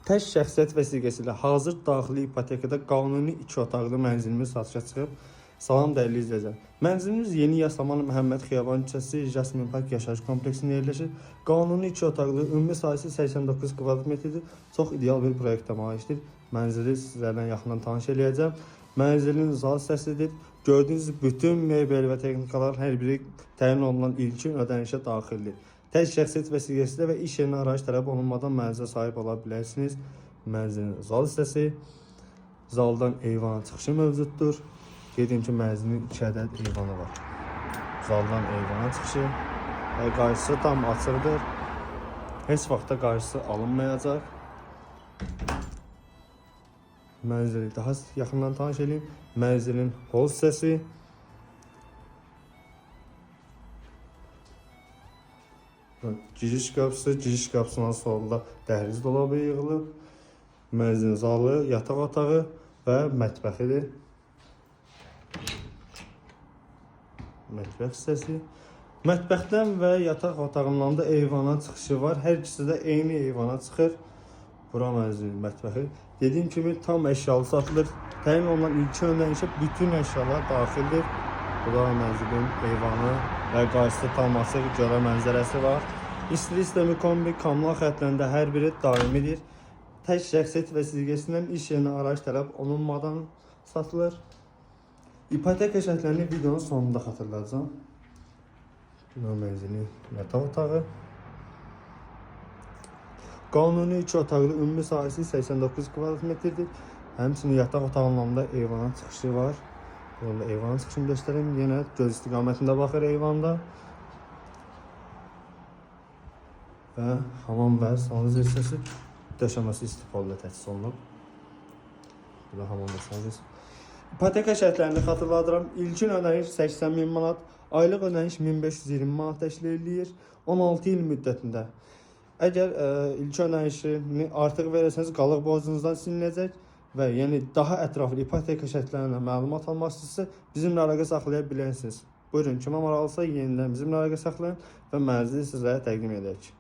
Tək şəxsiyyət vəsiqəsi ilə hazır daxili ipotekada qanuni 2 otaqlı mənzilimiz satışa çıxıb. Salam dəyərli izləyicilər. Mənzilimiz Yeni Yasamal Məhəmməd Xiyaban küçəsi Jasmin Park yaşayış kompleksində yerləşir. Qanuni 2 otaqlı, ümumi sahəsi 89 kvadrat metrdir. Çox ideal bir proyektə malikdir. Mənzili sizlərlə yaxından tanış eləyəcəm. Mənzilin zal hissəsidir. Gördüyünüz bütün mebel və texnikalar hər biri təyin olunan ilkin ödənişə daxildir. Tək şəxsiyyət vəsiqəsilə və iş yerinə arayış tələb olunmadan mənzilə sahib ola bilərsiniz. Mənzilin zal hissəsi, zaldan eyvana çıxışı mövcuddur. Dedim ki, mənzilin 2 ədəd eyvanı var. Zaldan eyvana çıxışı və qarşısı tam açıqdır. Heç vaxtda qarşısı alınmayacaq. Mənzili daha yaxından tanış edeyim. Mənzilin hol hissəsi, giriş qapısından solda dəhliz dolabı yığılıb. Mənzilin zalı, yataq otağı və mətbəxidir. Mətbəx hissəsi. Mətbəxdən və yataq otağından da eyvana çıxışı var. Hər ikisi də eyni eyvana çıxır. Bura mənzilin mətbəxi. Dediyim kimi tam əşyalı satılır. Təyin olunan ilkin ödənişə bütün əşyalar daxildir. Bura mənzilin eyvanı və qarşısı tam açıq gölə mənzərəsi var. İstili sistemi kombi kamlar xətlərində hər biri daimidir. Tək şəxsiyyət vəsiqəsindən iş yerinə arayış tələb olunmadan satılır. İpoteka şərtlərini videonun sonunda xatırlayacağım. Bura mənzilin yataq otağı. Qanuni 2 otaqlı, ümumi sahəsi 89 kvadrat metrdir. Həmçinin yataq otağından da eyvana çıxışı var. Burada eyvanın çıxışını göstəreyim. Yenə göz istiqamətində baxır eyvanda. Və hamam və sanuz hissəsi döşəməsi istifadə təchiz olunub. Burada hamam və sanuz hissəsi. İpoteka şərtlərini xatırladıram. İlkin ödəniş 80.000 manat, aylıq ödəniş 1520 manat təşkil eləyir 16 il müddətində. Əgər ilkin ödənişini artıq verirsəniz, qalıq borcunuzdan silinəcək. Və yəni daha ətraflı ipoteka şərtlərindən məlumat almaq istəyirsə, bizimlə əlaqə saxlaya bilərsiniz. Buyurun, kimə maraqlısa yenidən bizimlə əlaqə saxlayın və mənzili sizlərə təqdim edək.